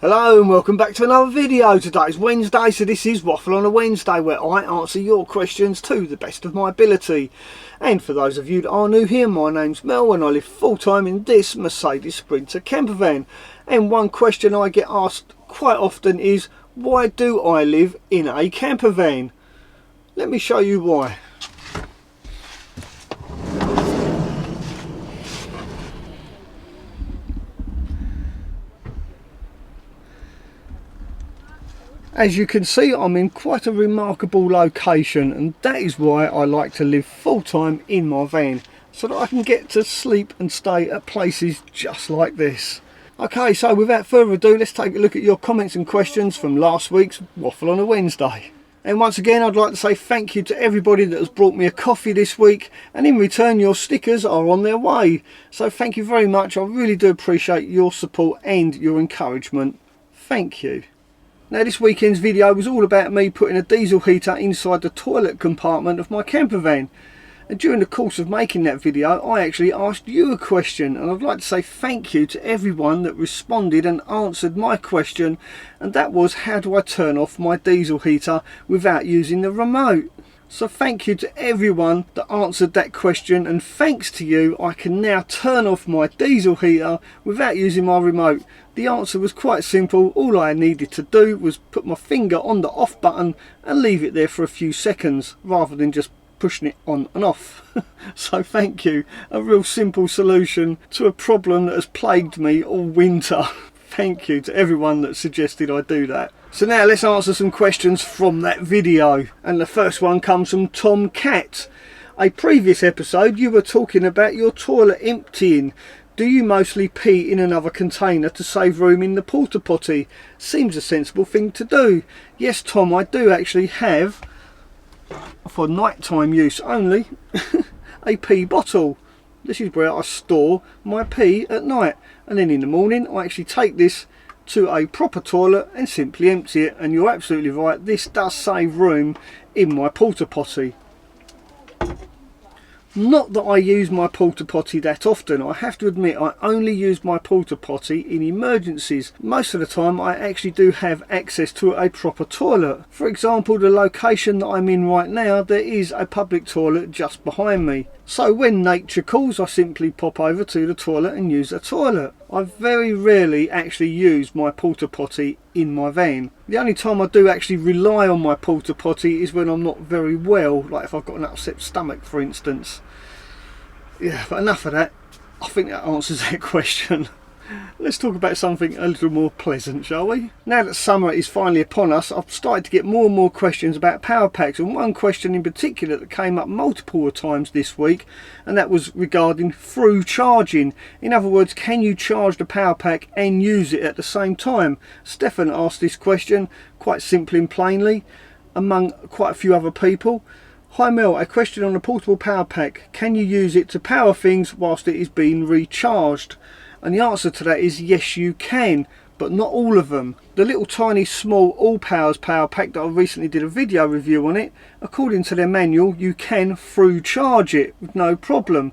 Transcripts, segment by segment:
Hello and welcome back to another video. Today's Wednesday, so this is Waffle on a Wednesday, where I answer your questions to the best of my ability. And for those of you that are new here, my name's Mel and I live full-time in this Mercedes Sprinter camper van. And one question I get asked quite often is, why do I live in a camper van? Let me show you why. As you can see, I'm in quite a remarkable location, and that is why I like to live full-time in my van, so that I can get to sleep and stay at places just like this. Okay, so without further ado, let's take a look at your comments and questions from last week's Waffle on a Wednesday. And once again, I'd like to say thank you to everybody that has brought me a coffee this week, and in return your stickers are on their way. So thank you very much. I really do appreciate your support and your encouragement. Thank you. Now, this weekend's video was all about me putting a diesel heater inside the toilet compartment of my camper van. And during the course of making that video, I actually asked you a question, and I'd like to say thank you to everyone that responded and answered my question, and that was, how do I turn off my diesel heater without using the remote? So thank you to everyone that answered that question, and thanks to you I can now turn off my diesel heater without using my remote. The answer was quite simple. All I needed to do was put my finger on the off button and leave it there for a few seconds rather than just pushing it on and off. So thank you. A real simple solution to a problem that has plagued me all winter. Thank you to everyone that suggested I do that. So now let's answer some questions from that video. And the first one comes from Tom Cat. A previous episode you were talking about your toilet emptying. Do you mostly pee in another container to save room in the porta potty? Seems a sensible thing to do. Yes, Tom, I do actually have, for nighttime use only, a pee bottle. This is where I store my pee at night, and then in the morning I actually take this to a proper toilet and simply empty it. And you're absolutely right, this does save room in my porta potty. Not that I use my porta potty that often. I have to admit, I only use my porta potty in emergencies. Most of the time I actually do have access to a proper toilet. For example, the location that I'm in right now, there is a public toilet just behind me. So when nature calls, I simply pop over to the toilet and use a toilet. I very rarely actually use my porta potty in my van. The only time I do actually rely on my porta potty is when I'm not very well, like if I've got an upset stomach, for instance. Yeah, but enough of that. I think that answers that question. Let's talk about something a little more pleasant, shall we? Now that summer is finally upon us, I've started to get more and more questions about power packs, and one question in particular that came up multiple times this week, and that was regarding through charging. In other words, can you charge the power pack and use it at the same time? Stefan asked this question quite simply and plainly, among quite a few other people. Hi Mel, a question on a portable power pack. Can you use it to power things whilst it is being recharged? And the answer to that is yes, you can, but not all of them. The little tiny small All Powers power pack that I recently did a video review on it, according to their manual, you can through charge it with no problem,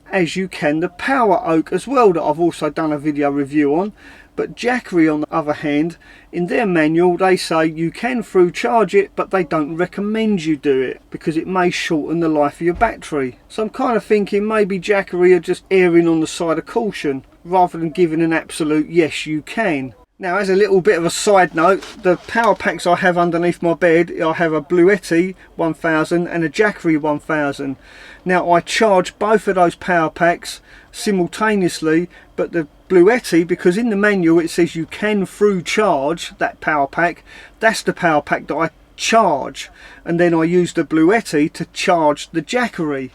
as you can the Poweroak as well, that I've also done a video review on. But Jackery, on the other hand, in their manual they say you can through charge it, but they don't recommend you do it because it may shorten the life of your battery. So I'm kind of thinking maybe Jackery are just erring on the side of caution rather than giving an absolute yes you can. Now, as a little bit of a side note, the power packs I have underneath my bed, I have a Bluetti 1000 and a Jackery 1000. Now, I charge both of those power packs simultaneously, but the Bluetti, because in the manual it says you can through charge that power pack, that's the power pack that I charge, and then I use the Bluetti to charge the Jackery.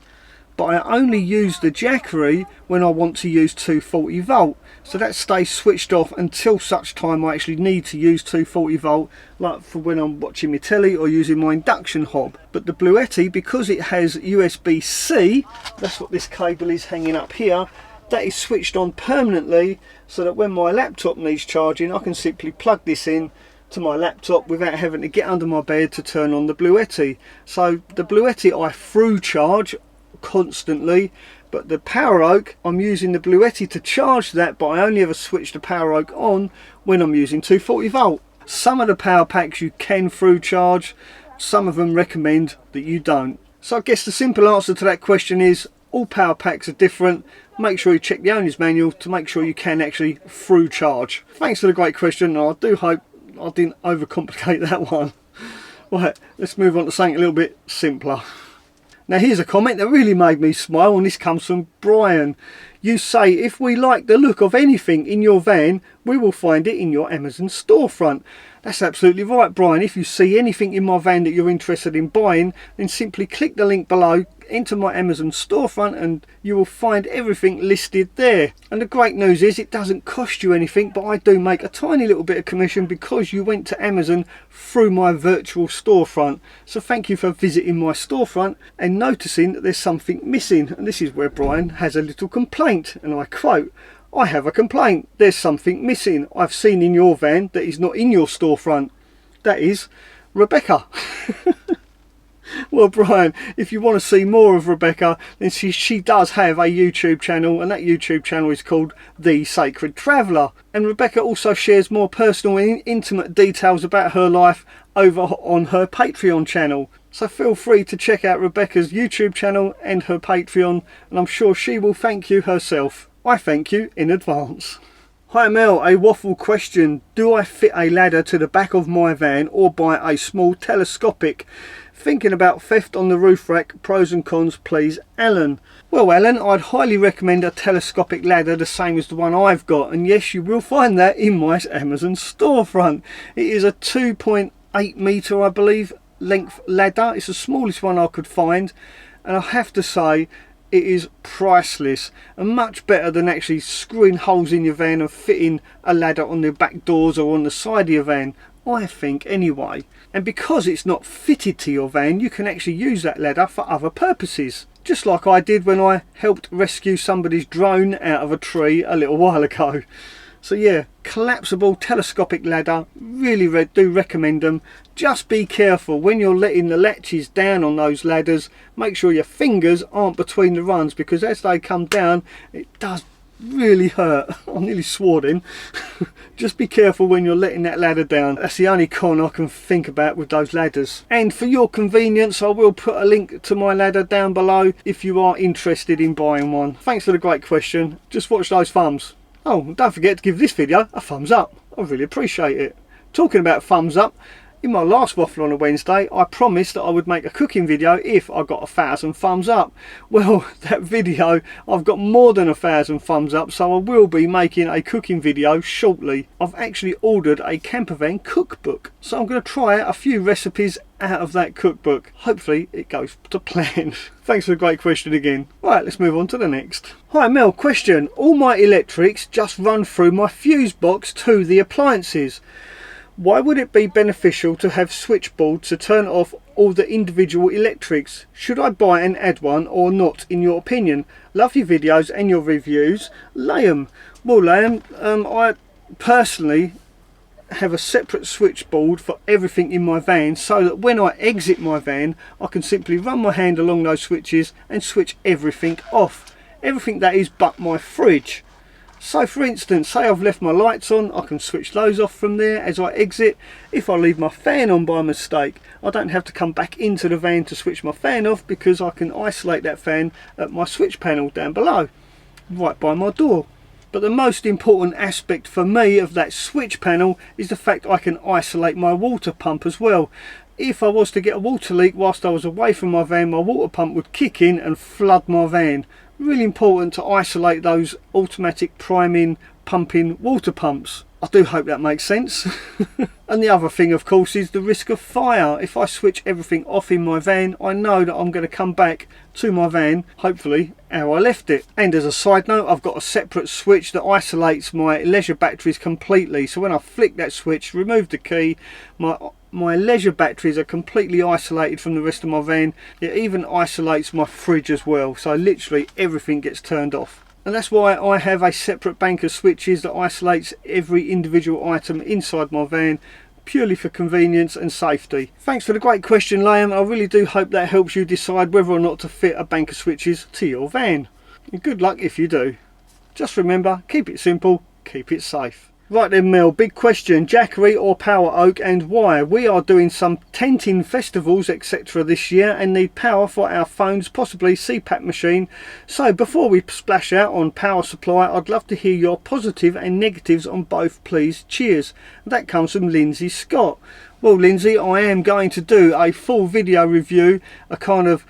But I only use the Jackery when I want to use 240 volt. So that stays switched off until such time I actually need to use 240 volt, like for when I'm watching my telly or using my induction hob. But the Bluetti, because it has USB-C, that's what this cable is hanging up here, that is switched on permanently, so that when my laptop needs charging I can simply plug this in to my laptop without having to get under my bed to turn on the Bluetti. So the Bluetti I through charge constantly, But the Poweroak, I'm using the Bluetti to charge that, but I only ever switch the Poweroak on when I'm using 240 volt. Some of the power packs you can through charge, some of them recommend that you don't. So I guess the simple answer to that question is all power packs are different. Make sure you check the owner's manual to make sure you can actually through charge. Thanks for the great question, and I do hope I didn't overcomplicate that one. Right, let's move on to something a little bit simpler. Now here's a comment that really made me smile, and this comes from Brian. You say, if we like the look of anything in your van, we will find it in your Amazon storefront. That's absolutely right, Brian. If you see anything in my van that you're interested in buying, then simply click the link below, enter my Amazon storefront, and you will find everything listed there. And the great news is it doesn't cost you anything, but I do make a tiny little bit of commission because you went to Amazon through my virtual storefront. So thank you for visiting my storefront and noticing that there's something missing. And this is where Brian has a little complaint, and I quote, "I have a complaint. There's something missing. I've seen in your van that is not in your storefront." That is Rebecca. Well, Brian, if you want to see more of Rebecca, then she does have a YouTube channel, and that YouTube channel is called The Sacred Traveller. And Rebecca also shares more personal and intimate details about her life over on her Patreon channel. So feel free to check out Rebecca's YouTube channel and her Patreon, and I'm sure she will thank you herself. I thank you in advance. Hi Mel, a waffle question. Do I fit a ladder to the back of my van or buy a small telescopic? Thinking about theft on the roof rack. Pros and cons, please, Alan. Well, Alan, I'd highly recommend a telescopic ladder the same as the one I've got, and yes, you will find that in my Amazon storefront. It is a 2.8 metre, I believe, length ladder. It's the smallest one I could find, and I have to say it is priceless and much better than actually screwing holes in your van and fitting a ladder on the back doors or on the side of your van, I think anyway. And because it's not fitted to your van, you can actually use that ladder for other purposes, just like I did when I helped rescue somebody's drone out of a tree a little while ago. So yeah, collapsible telescopic ladder, really do recommend them. Just be careful when you're letting the latches down on those ladders. Make sure your fingers aren't between the rungs, because as they come down it does really hurt. I nearly swore then. Just be careful when you're letting that ladder down. That's the only con I can think about with those ladders. And for your convenience, I will put a link to my ladder down below if you are interested in buying one. Thanks for the great question. Just watch those thumbs. Oh, and don't forget to give this video a thumbs up. I really appreciate it. Talking about thumbs up, in my last waffle on a Wednesday, I promised that I would make a cooking video if I got 1,000 thumbs up. Well, that video, I've got more than 1,000 thumbs up, so I will be making a cooking video shortly. I've actually ordered a campervan cookbook, so I'm going to try out a few recipes out of that cookbook. Hopefully it goes to plan. Thanks for the great question again. Right, let's move on to the next. Hi Mel, question. All my electrics just run through my fuse box to the appliances. Why would it be beneficial to have switchboards to turn off all the individual electrics? Should I buy and add one or not, in your opinion? Love your videos and your reviews. Liam. Well, Liam, I personally have a separate switchboard for everything in my van, so that when I exit my van I can simply run my hand along those switches and switch everything off. Everything that is but my fridge. So for instance, say I've left my lights on, I can switch those off from there as I exit. If I leave my fan on by mistake, I don't have to come back into the van to switch my fan off, because I can isolate that fan at my switch panel down below, right by my door. But the most important aspect for me of that switch panel is the fact I can isolate my water pump as well. If I was to get a water leak whilst I was away from my van, my water pump would kick in and flood my van. Really important to isolate those automatic priming, pumping water pumps. I do hope that makes sense. And the other thing, of course, is the risk of fire. If I switch everything off in my van, I know that I'm going to come back to my van, hopefully, how I left it. And as a side note, I've got a separate switch that isolates my leisure batteries completely. So when I flick that switch, remove the key, my leisure batteries are completely isolated from the rest of my van. It even isolates my fridge as well. So literally everything gets turned off. And that's why I have a separate bank of switches that isolates every individual item inside my van, purely for convenience and safety. Thanks for the great question, Liam. I really do hope that helps you decide whether or not to fit a bank of switches to your van. And good luck if you do. Just remember, keep it simple, keep it safe. Right then Mel, big question, Jackery or Poweroak and why? We are doing some tenting festivals etc. this year and need power for our phones, possibly CPAP machine. So before we splash out on power supply, I'd love to hear your positive and negatives on both please. Cheers. And that comes from Lindsay Scott. Well Lindsay, I am going to do a full video review, a kind of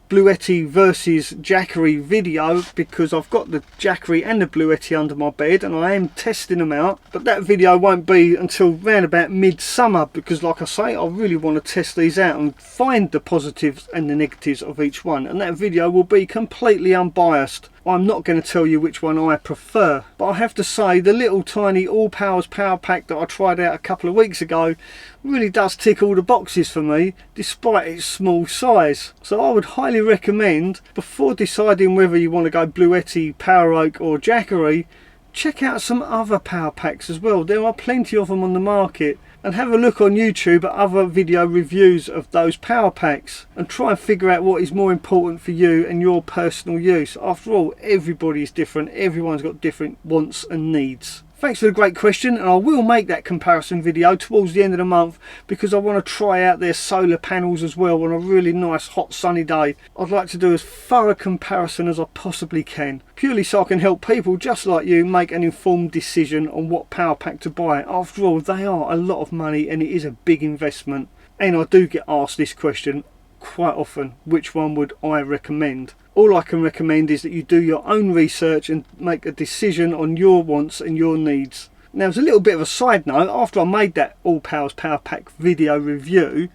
Bluetti versus Jackery video, because I've got the Jackery and the Bluetti under my bed and I am testing them out, but that video won't be until round about midsummer, because like I say, I really want to test these out and find the positives and the negatives of each one, and that video will be completely unbiased. I'm not going to tell you which one I prefer, but I have to say the little tiny All Powers power pack that I tried out a couple of weeks ago really does tick all the boxes for me despite its small size. So I would highly recommend, before deciding whether you want to go Bluetti, Poweroak or Jackery, check out some other power packs as well. There are plenty of them on the market, and have a look on YouTube at other video reviews of those power packs and try and figure out what is more important for you and your personal use. After all, everybody is different, everyone's got different wants and needs. Thanks for the great question, and I will make that comparison video towards the end of the month because I want to try out their solar panels as well on a really nice hot sunny day. I'd like to do as thorough a comparison as I possibly can, purely so I can help people just like you make an informed decision on what power pack to buy. After all, they are a lot of money and it is a big investment, and I do get asked this question quite often, which one would I recommend? All I can recommend is that you do your own research and make a decision on your wants and your needs. Now, as a little bit of a side note, after I made that All Powers Power Pack video review,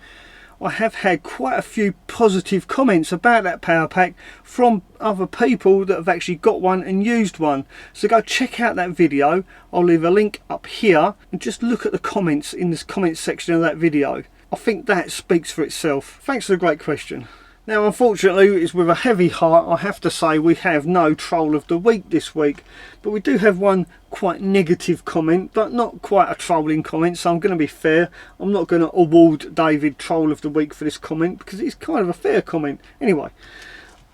I have had quite a few positive comments about that power pack from other people that have actually got one and used one. So go check out that video. I'll leave a link up here and just look at the comments in this comment section of that video. I think that speaks for itself. Thanks for the great question. Now unfortunately, it's with a heavy heart I have to say we have no troll of the week this week, but we do have one quite negative comment, but not quite a trolling comment, so I'm going to be fair. I'm not going to award David troll of the week for this comment because it's kind of a fair comment. Anyway,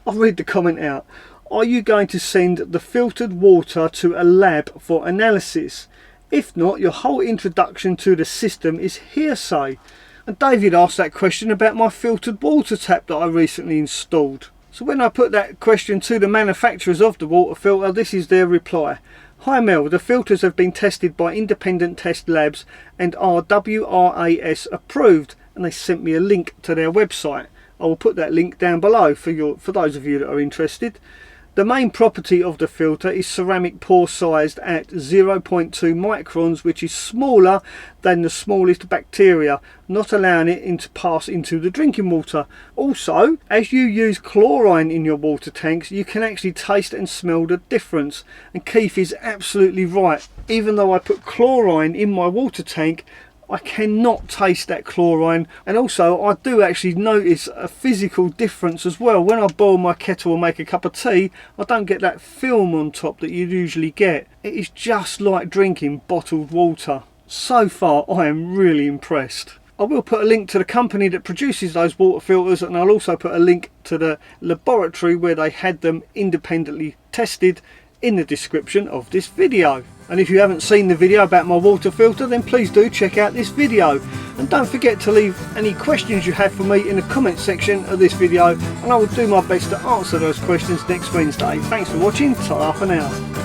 I'll read the comment out. Are you going to send the filtered water to a lab for analysis? If not, your whole introduction to the system is hearsay. And David asked that question about my filtered water tap that I recently installed. So when I put that question to the manufacturers of the water filter, this is their reply. Hi Mel, the filters have been tested by independent test labs and are WRAS approved, and they sent me a link to their website. I will put that link down below for those of you that are interested. The main property of the filter is ceramic pore sized at 0.2 microns, which is smaller than the smallest bacteria, not allowing it to pass into the drinking water. Also, as you use chlorine in your water tanks, you can actually taste and smell the difference. And Keith is absolutely right. Even though I put chlorine in my water tank, I cannot taste that chlorine, and also I do actually notice a physical difference as well. When I boil my kettle or make a cup of tea, I don't get that film on top that you usually get. It is just like drinking bottled water. So far I am really impressed. I will put a link to the company that produces those water filters, and I'll also put a link to the laboratory where they had them independently tested in the description of this video. And if you haven't seen the video about my water filter, then please do check out this video, and don't forget to leave any questions you have for me in the comment section of this video, and I will do my best to answer those questions next Wednesday. Thanks for watching, ta-ra for now.